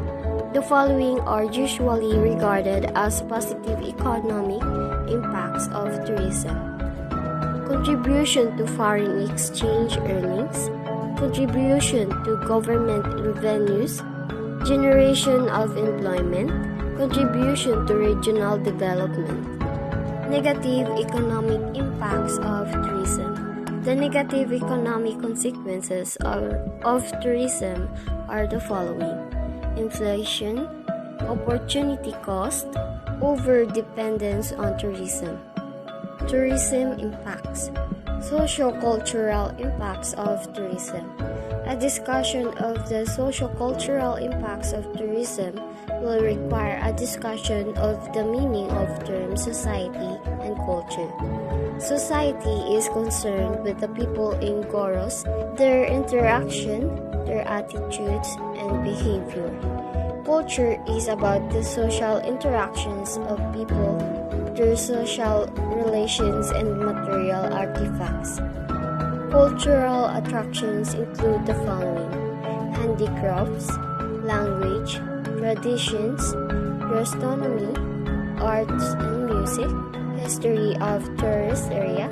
Speaker 2: The following are usually regarded as positive economic impacts of tourism: contribution to foreign exchange earnings, contribution to government revenues, generation of employment, contribution to regional development. Negative economic impacts of tourism. The negative economic consequences of tourism are the following: inflation, opportunity cost, over-dependence on tourism. Tourism impacts. Socio-cultural impacts of tourism. A discussion of the socio-cultural impacts of tourism will require a discussion of the meaning of terms society and culture. Society is concerned with the people in Goros, their interaction, their attitudes, and behavior. Culture is about the social interactions of people, their social relations, and material artifacts. Cultural attractions include the following: handicrafts, language, traditions, gastronomy, arts and music, history of tourist area,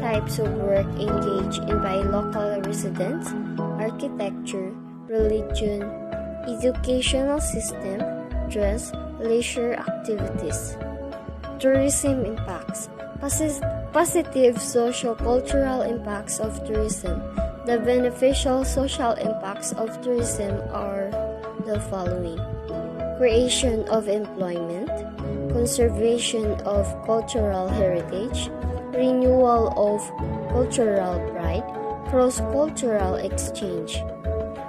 Speaker 2: types of work engaged in by local residents, architecture, religion, educational system, dress, leisure activities. Tourism impacts. Positive socio-cultural impacts of tourism. The beneficial social impacts of tourism are the following: creation of employment, conservation of cultural heritage, renewal of cultural pride, cross-cultural exchange.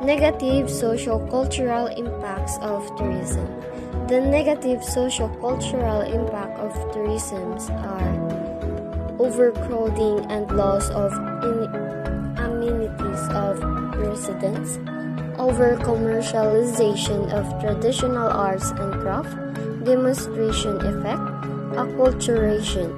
Speaker 2: Negative socio-cultural impacts of tourism. The negative socio-cultural impact of tourism are overcrowding and loss of amenities of residents, over-commercialization of traditional arts and craft, demonstration effect, acculturation.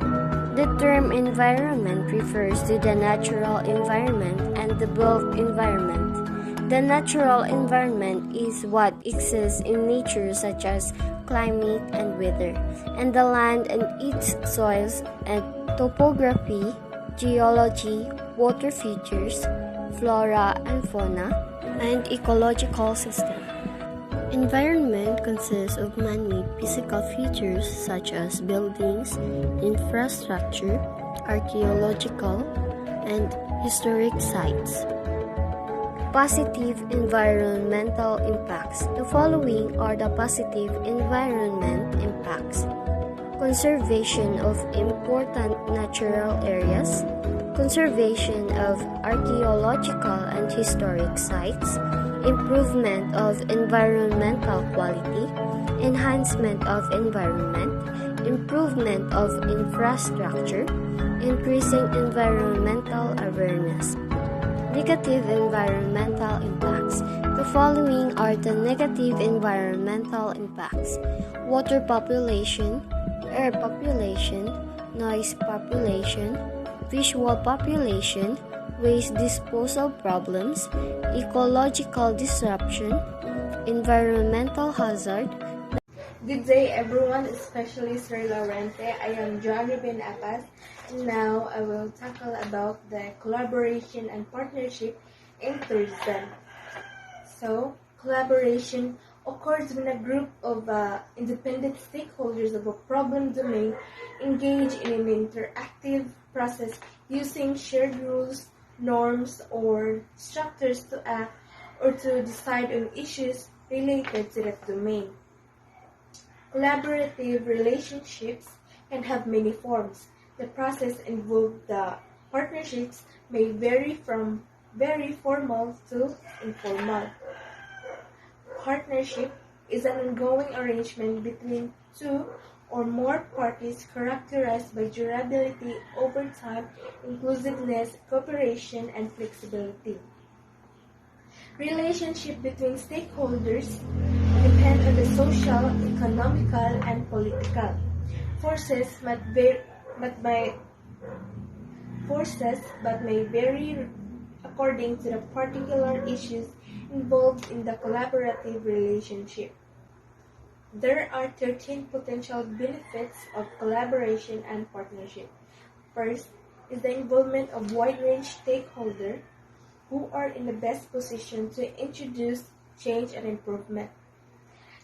Speaker 2: The term environment refers to the natural environment and the built environment. The natural environment is what exists in nature, such as climate and weather, and the land and its soils and topography, geology, water features, flora and fauna, and ecological system. Environment consists of man-made physical features such as buildings, infrastructure, archaeological, and historic sites. Positive environmental impacts. The following are the positive environment impacts: conservation of important natural areas, conservation of archaeological and historic sites, improvement of environmental quality, enhancement of environment, improvement of infrastructure, increasing environmental awareness. Negative environmental impacts. The following are the negative environmental impacts: water population, air population, noise population, visual population, waste disposal problems, ecological disruption, environmental hazard.
Speaker 3: Good day everyone, especially Sir Laurente. I am Joanne Ruben Apas, and now I will tackle about the collaboration and partnership in tourism. So, collaboration occurs when a group of independent stakeholders of a problem domain engage in an interactive process using shared rules, norms, or structures to act or to decide on issues related to that domain. Collaborative relationships can have many forms. The process involved the partnerships may vary from very formal to informal. Partnership is an ongoing arrangement between two or more parties characterized by durability over time, inclusiveness, cooperation, and flexibility. Relationships between stakeholders depend on the social, economical, and political forces, but may vary according to the particular issues involved in the collaborative relationship. There are 13 potential benefits of collaboration and partnership. First is the involvement of wide-range stakeholders who are in the best position to introduce change and improvement.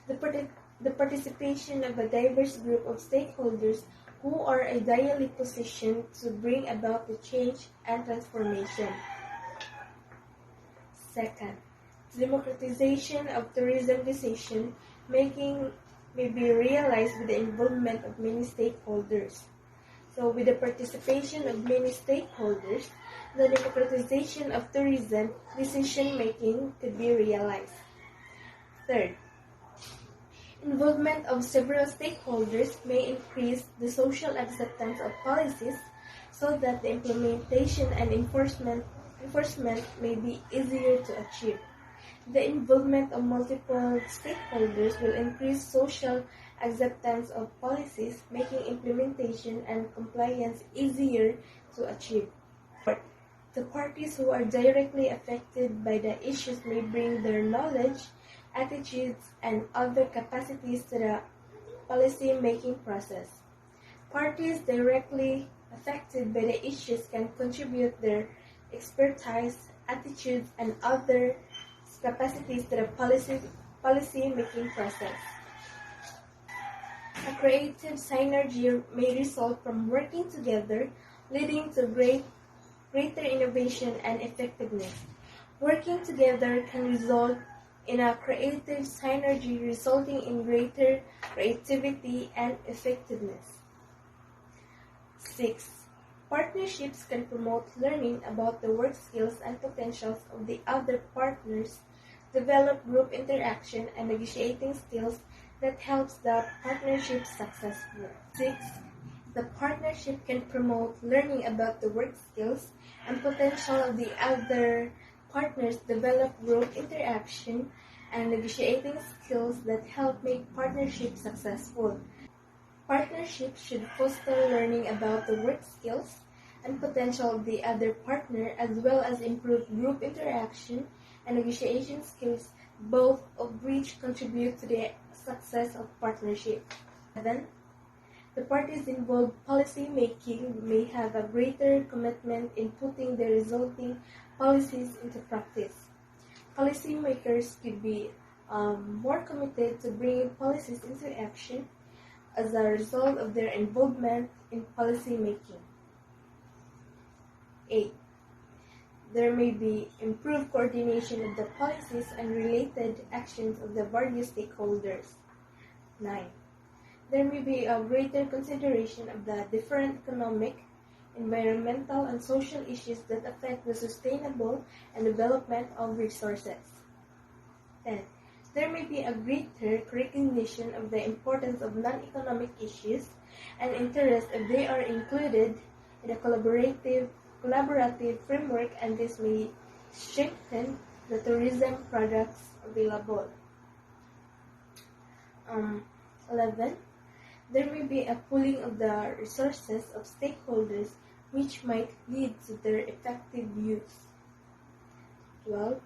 Speaker 3: The participation of a diverse group of stakeholders who are ideally positioned to bring about the change and transformation. Second, democratization of tourism decision making may be realized with the involvement of many stakeholders. So with the participation of many stakeholders, the democratization of tourism decision-making could be realized. Third, involvement of several stakeholders may increase the social acceptance of policies so that the implementation and enforcement may be easier to achieve. The involvement of multiple stakeholders will increase social acceptance of policies, making implementation and compliance easier to achieve. The parties who are directly affected by the issues may bring their knowledge, attitudes, and other capacities to the policy-making process. Parties directly affected by the issues can contribute their expertise, attitudes, and other capacities to the policy-making process. A creative synergy may result from working together, leading to greater innovation and effectiveness. Working together can result in a creative synergy resulting in greater creativity and effectiveness. 6. Partnerships can promote learning about the work skills and potentials of the other partners, develop group interaction and negotiating skills that helps the partnership successful. 6. The partnership can promote learning about the work skills and potential of the other partners, develop group interaction and negotiating skills that help make partnership successful. Partnerships should foster learning about the work skills and potential of the other partner, as well as improve group interaction and negotiation skills, both of which contribute to the success of partnership. 7. The parties involved policy making may have a greater commitment in putting the resulting policies into practice. Policymakers could be more committed to bringing policies into action as a result of their involvement in policy making. 8. There may be improved coordination of the policies and related actions of the various stakeholders. 9. There may be a greater consideration of the different economic, environmental, and social issues that affect the sustainable and development of resources. 10. There may be a greater recognition of the importance of non-economic issues and interests if they are included in a collaborative framework, and this may strengthen the tourism products available. 11. There may be a pooling of the resources of stakeholders which might lead to their effective use. 12.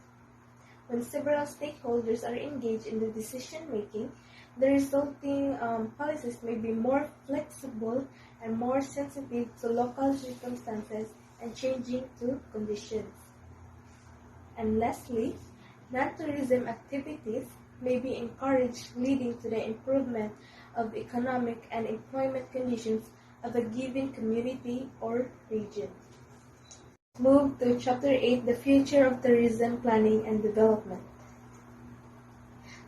Speaker 3: When several stakeholders are engaged in the decision-making, the resulting policies may be more flexible and more sensitive to local circumstances and changing to conditions. And lastly, non-tourism activities may be encouraged, leading to the improvement of economic and employment conditions of a given community or region. Move to Chapter 8, the future of tourism planning and development.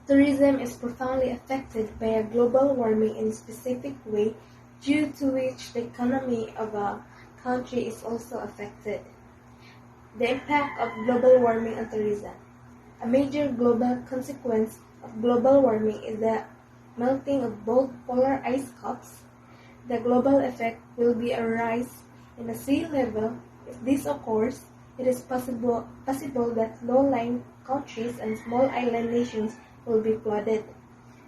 Speaker 3: Tourism is profoundly affected by a global warming in a specific way, due to which the economy of a country is also affected. The impact of global warming on tourism. A major global consequence of global warming is the melting of both polar ice caps. The global effect will be a rise in the sea level. If this occurs, it is possible that low-lying countries and small island nations will be flooded.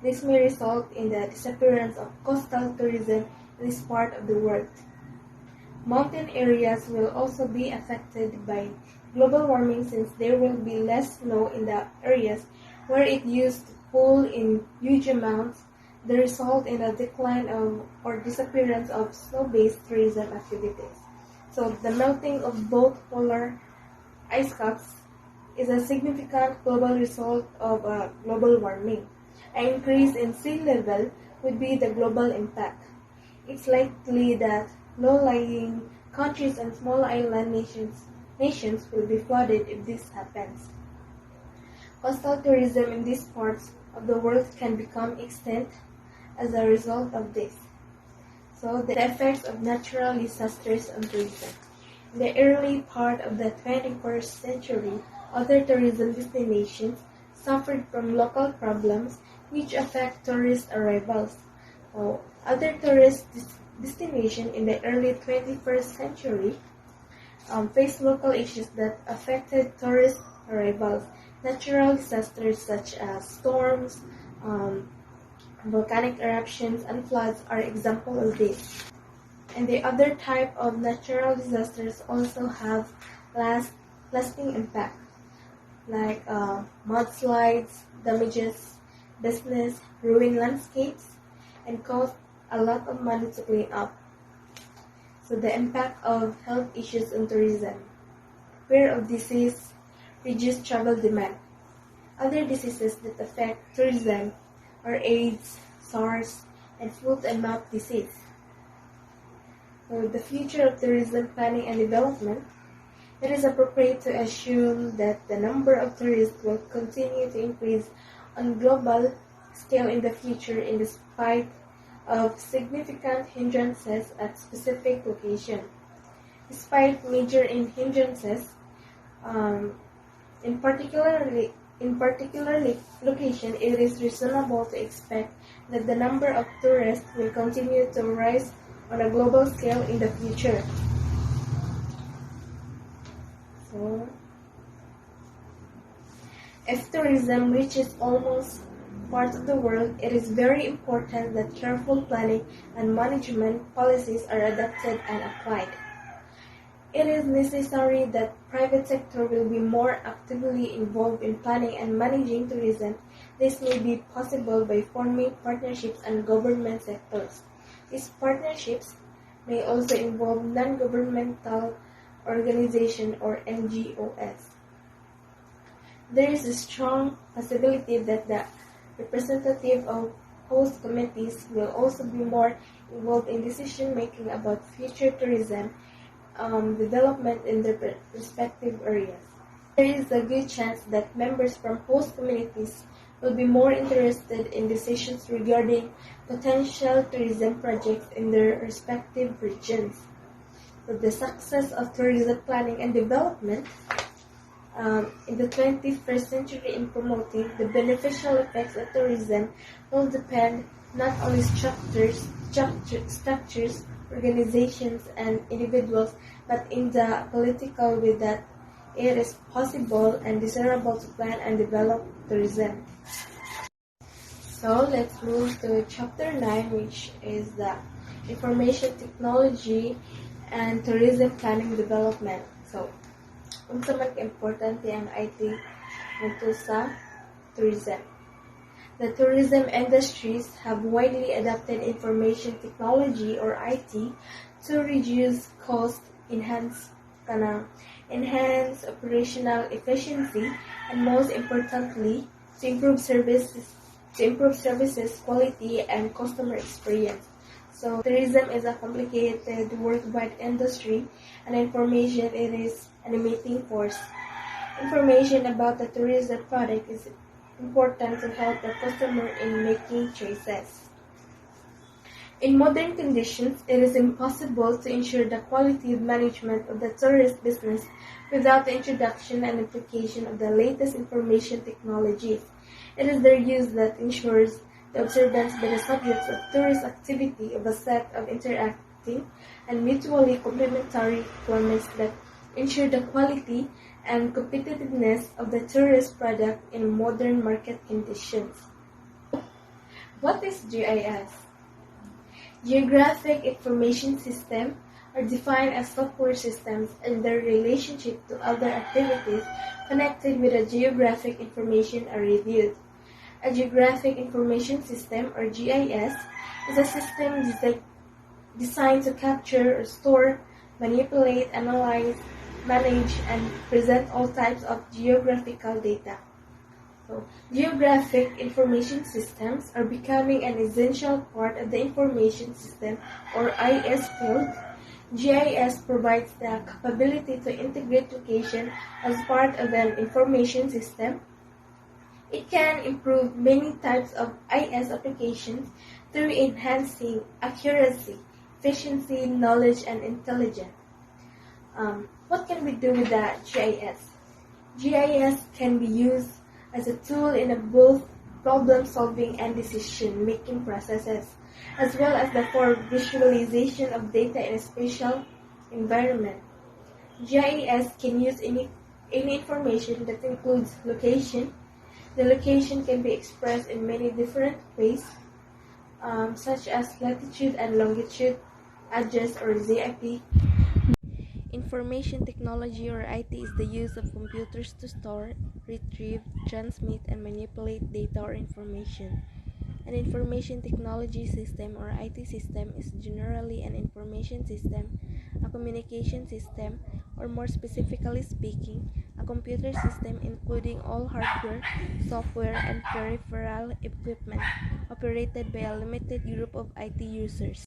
Speaker 3: This may result in the disappearance of coastal tourism in this part of the world. Mountain areas will also be affected by global warming, since there will be less snow in the areas where it used to fall in huge amounts. The result in a decline of or disappearance of snow-based tourism activities. So the melting of both polar ice caps is a significant global result of global warming. An increase in sea level would be the global impact. It's likely that low-lying countries and small island nations will be flooded if this happens. Coastal tourism in these parts of the world can become extinct as a result of this. So, the effects of natural disasters on tourism. In the early part of the 21st century, other tourism destinations suffered from local problems which affect tourist arrivals. Other tourist destinations in the early 21st century faced local issues that affected tourist arrivals. Natural disasters such as storms, volcanic eruptions, and floods are examples of this. And the other type of natural disasters also have lasting impact, like mudslides, damages business, ruin landscapes, and cost a lot of money to clean up. So the impact of health issues on tourism. Fear of disease, reduced travel demand. Other diseases that affect tourism are AIDS, SARS, and foot and mouth disease. For the future of tourism planning and development, it is appropriate to assume that the number of tourists will continue to increase on global scale in the future, in spite of significant hindrances at specific locations. Despite major hindrances, in particular location, it is reasonable to expect that the number of tourists will continue to rise on a global scale in the future. So, if tourism reaches almost parts of the world, it is very important that careful planning and management policies are adopted and applied. It is necessary that private sector will be more actively involved in planning and managing tourism. This may be possible by forming partnerships and government sectors. These partnerships may also involve non-governmental organizations or NGOs. There is a strong possibility that the representative of host communities will also be more involved in decision-making about future tourism development in their respective areas. There is a good chance that members from host communities will be more interested in decisions regarding potential tourism projects in their respective regions. So the success of tourism planning and development in the 21st century in promoting the beneficial effects of tourism will depend not only structures, organizations, and individuals, but in the political way that it is possible and desirable to plan and develop tourism. So let's move to chapter 9, which is the information technology and tourism planning development. So, unsa man ka-importante ang IT ngadto sa tourism. The tourism industries have widely adopted information technology or IT to reduce cost, enhance operational efficiency, and most importantly, to improve services quality and customer experience. So tourism is a complicated worldwide industry, and information it is an animating force. Information about the tourism product is important to help the customer in making choices. In modern conditions, it is impossible to ensure the quality of management of the tourist business without the introduction and application of the latest information technologies. It is their use that ensures the observance by the subjects of tourist activity of a set of interacting and mutually complementary requirements that ensure the quality and competitiveness of the tourist product in modern market conditions. What is GIS? Geographic Information System are defined as software systems and their relationship to other activities connected with a geographic information are reviewed. A Geographic Information System, or GIS, is a system designed to capture or store, manipulate, analyze, manage, and present all types of geographical data. So, geographic information systems are becoming an essential part of the information system, or IS field. GIS provides the capability to integrate location as part of an information system. It can improve many types of IS applications through enhancing accuracy, efficiency, knowledge, and intelligence. What can we do with the GIS? GIS can be used as a tool in both problem-solving and decision-making processes, as well as for visualization of data in a spatial environment. GIS can use any information that includes location. The location can be expressed in many different ways, such as latitude and longitude, address, or ZIP. Information technology, or IT, is the use of computers to store, retrieve, transmit, and manipulate data or information. An information technology system, or IT system, is generally an information system, a communication system, or more specifically speaking, a computer system including all hardware, software, and peripheral equipment operated by a limited group of IT users.